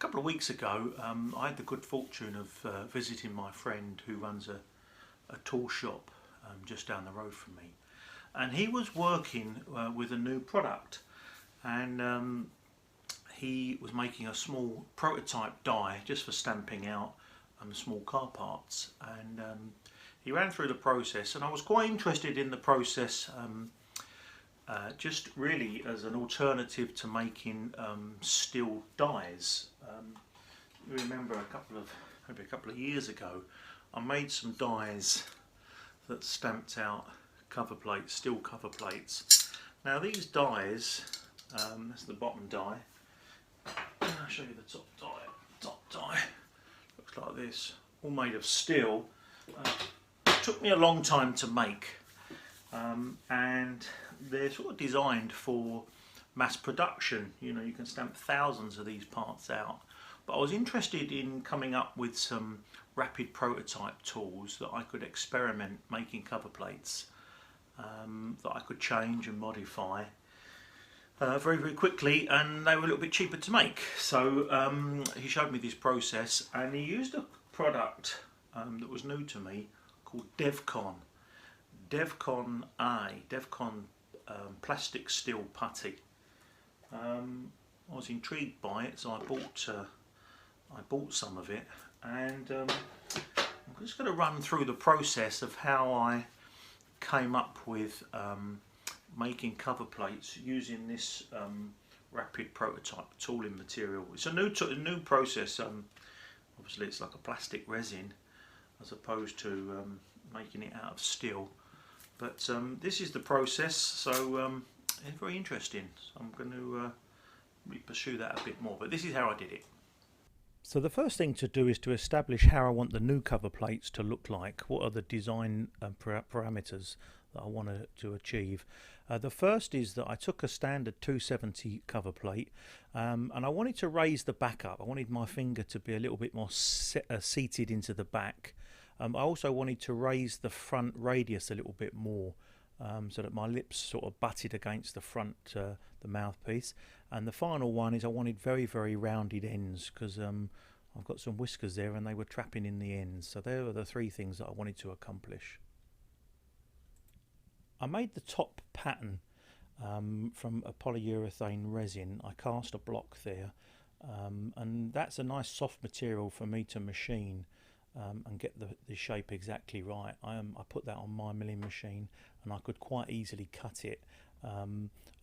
couple of weeks ago, I had the good fortune of visiting my friend who runs a tool shop just down the road from me, and he was working with a new product, and he was making a small prototype die just for stamping out small car parts, and he ran through the process, and I was quite interested in the process. Just really as an alternative to making steel dies. You remember maybe a couple of years ago, I made some dies that stamped out cover plates, steel cover plates. Now these dies, that's the bottom die. I'll show you the top die. Top die looks like this, all made of steel. It took me a long time to make. And they're sort of designed for mass production. You know, you can stamp thousands of these parts out. But I was interested in coming up with some rapid prototype tools that I could experiment making cover plates that I could change and modify very, very quickly, and they were a little bit cheaper to make. So he showed me this process, and he used a product that was new to me called DevCon plastic steel putty. I was intrigued by it, so I bought some of it, and I'm just going to run through the process of how I came up with making cover plates using this rapid prototype tooling material. It's a new process. Obviously, it's like a plastic resin as opposed to making it out of steel. But this is the process, so it's very interesting. So I'm going to pursue that a bit more, but this is how I did it. So the first thing to do is to establish how I want the new cover plates to look like. What are the design parameters that I want to achieve? The first is that I took a standard 270 cover plate, and I wanted to raise the back up. I wanted my finger to be a little bit more seated into the back. I also wanted to raise the front radius a little bit more, so that my lips sort of butted against the front, the mouthpiece. And the final one is I wanted very, very rounded ends, because I've got some whiskers there and they were trapping in the ends. So there were the three things that I wanted to accomplish. I made the top pattern from a polyurethane resin. I cast a block there, and that's a nice soft material for me to machine. And get the shape exactly right. I put that on my milling machine, and I could quite easily cut it.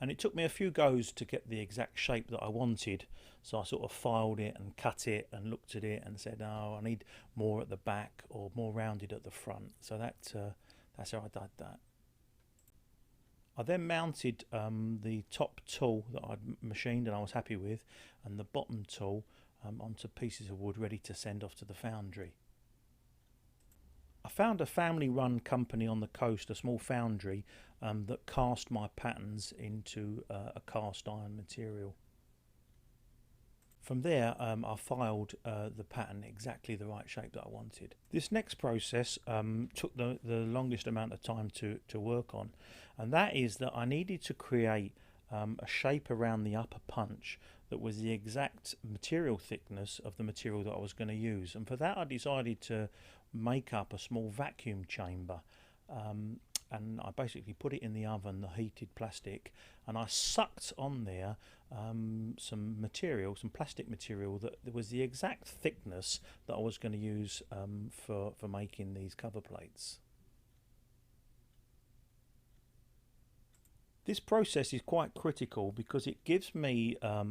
And it took me a few goes to get the exact shape that I wanted. So I sort of filed it and cut it and looked at it and said, "Oh, I need more at the back or more rounded at the front." So that's how I did that. I then mounted the top tool that I'd machined and I was happy with, and the bottom tool onto pieces of wood ready to send off to the foundry. I found a family-run company on the coast, a small foundry, that cast my patterns into a cast iron material. From there, I filed the pattern exactly the right shape that I wanted. This next process took the longest amount of time to work on, and that is that I needed to create a shape around the upper punch that was the exact material thickness of the material that I was going to use. And for that I decided to make up a small vacuum chamber, and I basically put it in the oven, the heated plastic, and I sucked on there some material, some plastic material that was the exact thickness that I was going to use for making these cover plates. This process is quite critical because it gives me a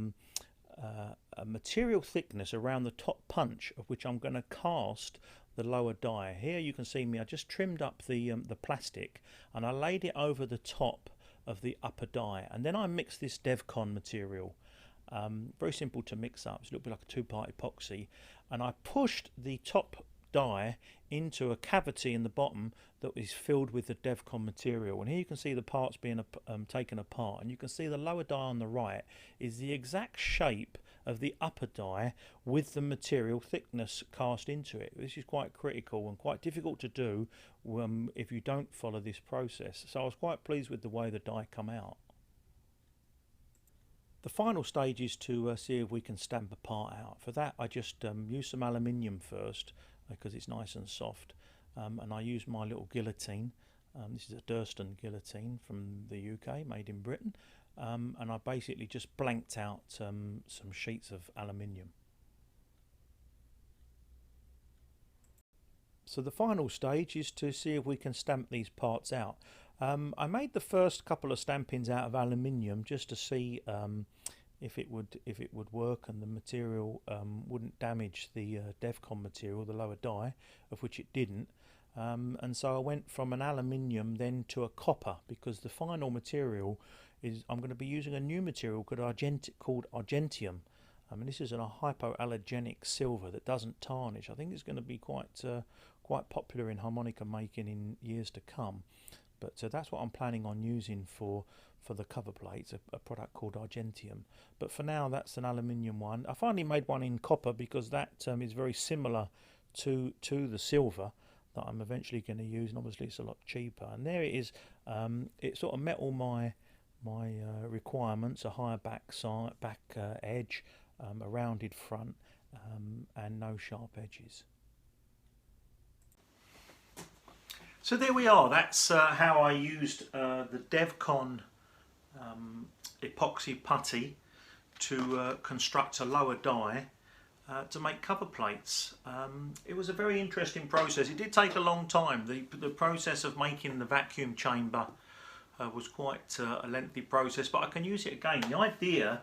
material thickness around the top punch of which I'm going to cast the lower die. Here you can see me, I just trimmed up the plastic and I laid it over the top of the upper die, and then I mixed this DevCon material. Very simple to mix up, it's a little bit like a two-part epoxy, and I pushed the top die into a cavity in the bottom that is filled with the DevCon material. And here you can see the parts being taken apart, and you can see the lower die on the right is the exact shape of the upper die with the material thickness cast into it. This is quite critical and quite difficult to do if you don't follow this process. So I was quite pleased with the way the die come out. The final stage is to see if we can stamp a part out. For that I just use some aluminium first because it's nice and soft, and I use my little guillotine. This is a Durston guillotine from the UK, made in Britain, and I basically just blanked out some sheets of aluminium. So the final stage is to see if we can stamp these parts out. I made the first couple of stampings out of aluminium just to see if it would work and the material wouldn't damage the Devcon material, the lower die, of which it didn't. And so I went from an aluminium then to a copper, because the final material is, I'm going to be using a new material called argentium. This is a hypoallergenic silver that doesn't tarnish. I think it's going to be quite popular in harmonica making in years to come. But that's what I'm planning on using for the cover plates, a product called argentium. But for now, that's an aluminium one. I finally made one in copper because that is very similar to the silver that I'm eventually going to use, and obviously it's a lot cheaper. And there it is. It sort of met all my requirements: a higher back edge, a rounded front, and no sharp edges. So there we are. That's how I used the Devcon epoxy putty to construct a lower die to make cover plates. It was a very interesting process. It did take a long time. The process of making the vacuum chamber was quite a lengthy process, but I can use it again. The idea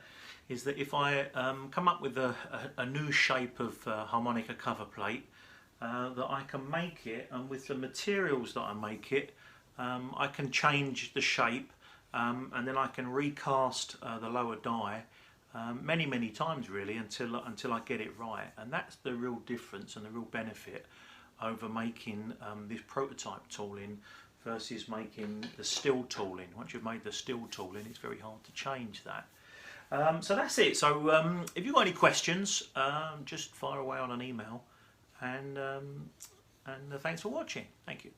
is that if I come up with a new shape of harmonica cover plate, that I can make it, and with the materials that I make it, I can change the shape, and then I can recast the lower die many times really until I get it right. And that's the real difference and the real benefit over making this prototype tooling versus making the still tooling. Once you've made the still tooling, it's very hard to change that. So that's it. So if you've got any questions, just fire away on an email. And thanks for watching. Thank you.